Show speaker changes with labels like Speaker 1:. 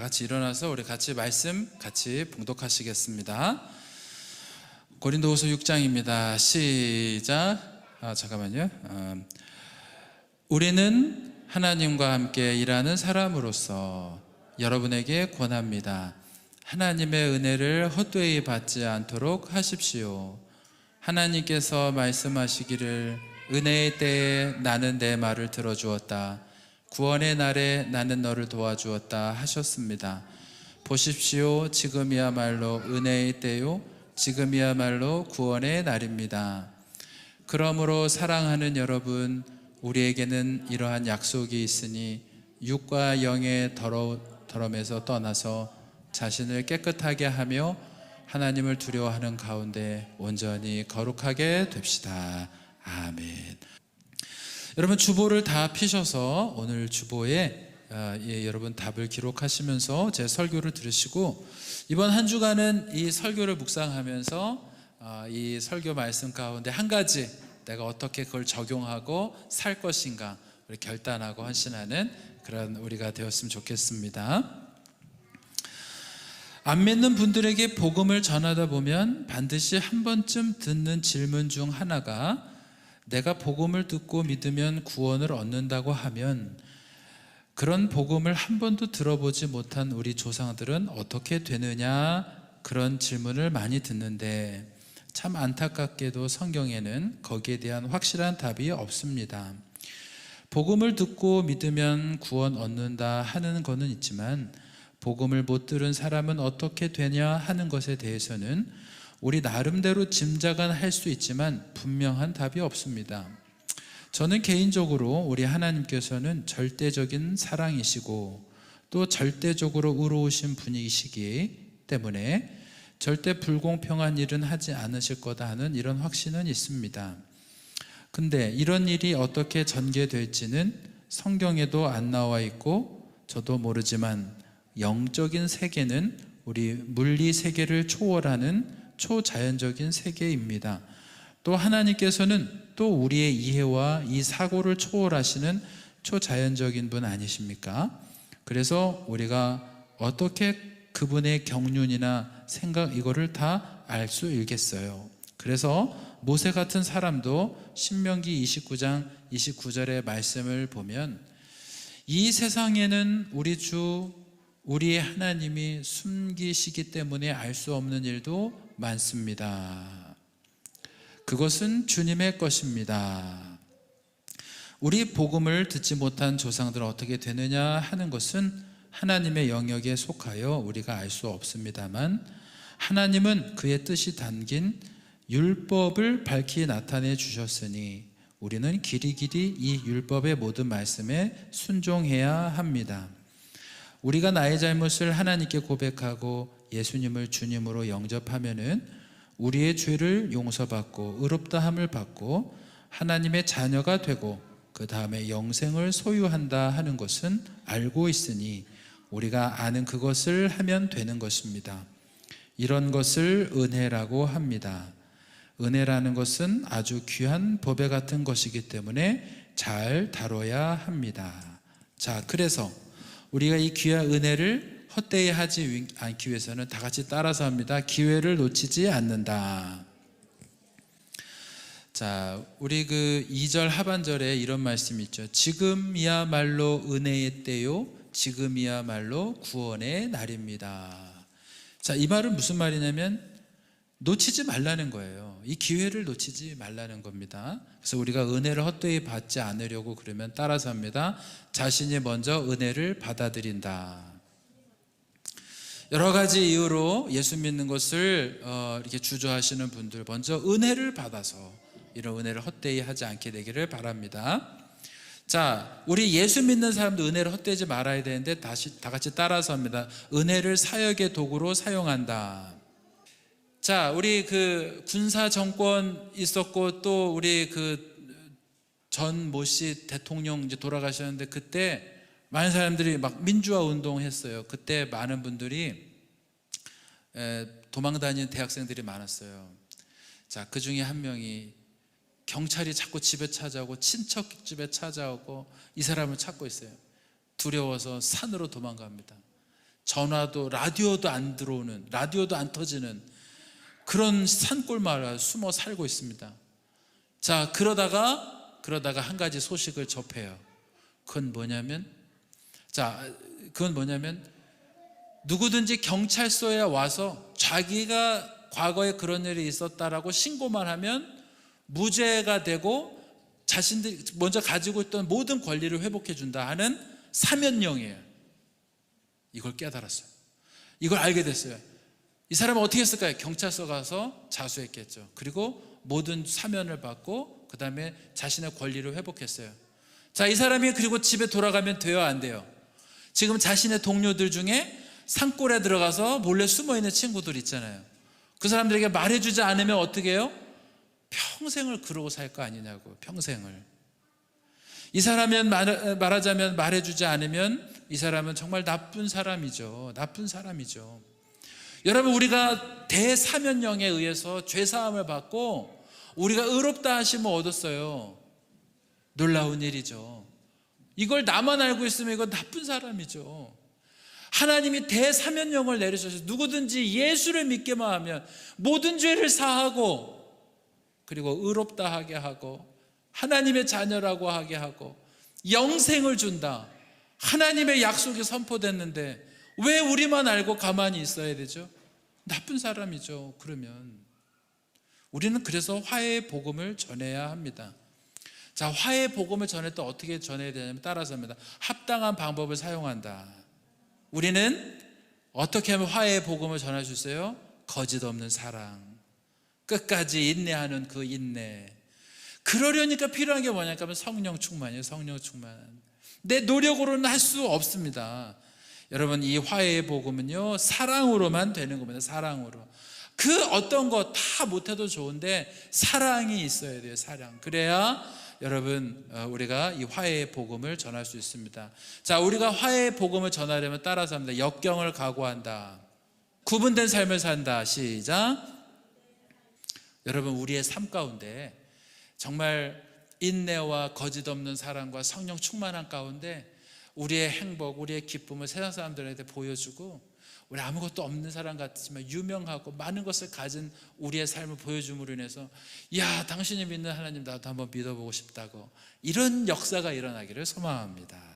Speaker 1: 같이 일어나서 우리 같이 말씀 같이 봉독하시겠습니다. 고린도후서 6장입니다. 시작. 잠깐만요. 우리는 하나님과 함께 일하는 사람으로서 여러분에게 권합니다. 하나님의 은혜를 헛되이 받지 않도록 하십시오. 하나님께서 말씀하시기를 은혜의 때에 나는 내 말을 들어주었다. 구원의 날에 나는 너를 도와주었다 하셨습니다. 보십시오. 지금이야말로 은혜의 때요, 지금이야말로 구원의 날입니다. 그러므로 사랑하는 여러분, 우리에게는 이러한 약속이 있으니 육과 영의 더러움에서 떠나서 자신을 깨끗하게 하며 하나님을 두려워하는 가운데 온전히 거룩하게 됩시다. 아멘. 여러분, 주보를 다 피셔서 오늘 주보에 여러분 답을 기록하시면서 제 설교를 들으시고, 이번 한 주간은 이 설교를 묵상하면서 이 설교 말씀 가운데 한 가지 내가 어떻게 그걸 적용하고 살 것인가 우리 결단하고 헌신하는 그런 우리가 되었으면 좋겠습니다. 안 믿는 분들에게 복음을 전하다 보면 반드시 한 번쯤 듣는 질문 중 하나가, 내가 복음을 듣고 믿으면 구원을 얻는다고 하면 그런 복음을 한 번도 들어보지 못한 우리 조상들은 어떻게 되느냐, 그런 질문을 많이 듣는데 참 안타깝게도 성경에는 거기에 대한 확실한 답이 없습니다. 복음을 듣고 믿으면 구원 얻는다 하는 것은 있지만 복음을 못 들은 사람은 어떻게 되냐 하는 것에 대해서는 우리 나름대로 짐작은 할 수 있지만 분명한 답이 없습니다. 저는 개인적으로 우리 하나님께서는 절대적인 사랑이시고 또 절대적으로 의로우신 분이시기 때문에 절대 불공평한 일은 하지 않으실 거다 하는 이런 확신은 있습니다. 근데 이런 일이 어떻게 전개될지는 성경에도 안 나와 있고 저도 모르지만 영적인 세계는 우리 물리 세계를 초월하는 초자연적인 세계입니다. 또 하나님께서는 또 우리의 이해와 이 사고를 초월하시는 초자연적인 분 아니십니까? 그래서 우리가 어떻게 그분의 경륜이나 생각 이거를 다 알 수 있겠어요. 그래서 모세 같은 사람도 신명기 29장 29절의 말씀을 보면 이 세상에는 우리 주 우리의 하나님이 숨기시기 때문에 알 수 없는 일도 많습니다. 그것은 주님의 것입니다. 우리 복음을 듣지 못한 조상들은 어떻게 되느냐 하는 것은 하나님의 영역에 속하여 우리가 알 수 없습니다만, 하나님은 그의 뜻이 담긴 율법을 밝히 나타내 주셨으니 우리는 길이길이 이 율법의 모든 말씀에 순종해야 합니다. 우리가 나의 잘못을 하나님께 고백하고 예수님을 주님으로 영접하면은 우리의 죄를 용서받고 의롭다함을 받고 하나님의 자녀가 되고 그 다음에 영생을 소유한다 하는 것은 알고 있으니 우리가 아는 그것을 하면 되는 것입니다. 이런 것을 은혜라고 합니다. 은혜라는 것은 아주 귀한 보배 같은 것이기 때문에 잘 다뤄야 합니다. 자, 그래서 우리가 이 귀한 은혜를 헛되이 하지 않기 위해서는 다 같이 따라서 합니다. 기회를 놓치지 않는다. 자, 우리 그 2절 하반절에 이런 말씀이 있죠. 지금이야말로 은혜의 때요, 지금이야말로 구원의 날입니다. 자, 이 말은 무슨 말이냐면 놓치지 말라는 거예요. 이 기회를 놓치지 말라는 겁니다. 그래서 우리가 은혜를 헛되이 받지 않으려고 그러면 따라서 합니다. 자신이 먼저 은혜를 받아들인다. 여러 가지 이유로 예수 믿는 것을 이렇게 주저하시는 분들, 먼저 은혜를 받아서 이런 은혜를 헛되이 하지 않게 되기를 바랍니다. 자, 우리 예수 믿는 사람도 은혜를 헛되지 말아야 되는데 다시 다 같이 따라서 합니다. 은혜를 사역의 도구로 사용한다. 자, 우리 그 군사 정권 있었고 또 우리 그 전 모씨 대통령 이제 돌아가셨는데 그때 많은 사람들이 막 민주화 운동했어요. 그때 많은 분들이 도망 다니는 대학생들이 많았어요. 자, 그 중에 한 명이 경찰이 자꾸 집에 찾아오고 친척 집에 찾아오고 이 사람을 찾고 있어요. 두려워서 산으로 도망갑니다. 전화도 라디오도 안 들어오는, 라디오도 안 터지는 그런 산골마을에 숨어 살고 있습니다. 자, 그러다가 한 가지 소식을 접해요. 그건 뭐냐면 누구든지 경찰서에 와서 자기가 과거에 그런 일이 있었다라고 신고만 하면 무죄가 되고 자신들이 먼저 가지고 있던 모든 권리를 회복해 준다 하는 사면령이에요. 이걸 깨달았어요. 이걸 알게 됐어요. 이 사람은 어떻게 했을까요? 경찰서 가서 자수했겠죠. 그리고 모든 사면을 받고 그 다음에 자신의 권리를 회복했어요. 자, 이 사람이 그리고 집에 돌아가면 돼요, 안 돼요? 지금 자신의 동료들 중에 산골에 들어가서 몰래 숨어있는 친구들 있잖아요. 그 사람들에게 말해주지 않으면 어떻게 해요? 평생을 그러고 살 거 아니냐고. 평생을. 이 사람은 말하자면 말해주지 않으면 이 사람은 정말 나쁜 사람이죠. 나쁜 사람이죠. 여러분, 우리가 대사면령에 의해서 죄사함을 받고 우리가 의롭다 하심을 얻었어요. 놀라운 일이죠. 이걸 나만 알고 있으면 이건 나쁜 사람이죠. 하나님이 대사면령을 내리셔서 누구든지 예수를 믿게만 하면 모든 죄를 사하고 그리고 의롭다 하게 하고 하나님의 자녀라고 하게 하고 영생을 준다. 하나님의 약속이 선포됐는데 왜 우리만 알고 가만히 있어야 되죠? 나쁜 사람이죠. 그러면 우리는 그래서 화해의 복음을 전해야 합니다. 자, 화해의 복음을 전할 때 어떻게 전해야 되냐면 따라서 합니다. 합당한 방법을 사용한다. 우리는 어떻게 하면 화해의 복음을 전할 수 있어요? 거짓 없는 사랑, 끝까지 인내하는 그 인내. 그러려니까 필요한 게 뭐냐면 하면 성령 충만이에요. 성령 충만. 내 노력으로는 할 수 없습니다. 여러분, 이 화해의 복음은요, 사랑으로만 되는 겁니다. 사랑으로. 그 어떤 거 다 못해도 좋은데 사랑이 있어야 돼요. 사랑. 그래야 여러분, 우리가 이 화해의 복음을 전할 수 있습니다. 자, 우리가 화해의 복음을 전하려면 따라서 합니다. 역경을 각오한다. 구분된 삶을 산다. 시작. 여러분, 우리의 삶 가운데 정말 인내와 거짓 없는 사랑과 성령 충만한 가운데 우리의 행복, 우리의 기쁨을 세상 사람들한테 보여주고 우리 아무것도 없는 사람 같지만 유명하고 많은 것을 가진 우리의 삶을 보여줌으로 인해서 야, 당신이 믿는 하나님 나도 한번 믿어보고 싶다고 이런 역사가 일어나기를 소망합니다.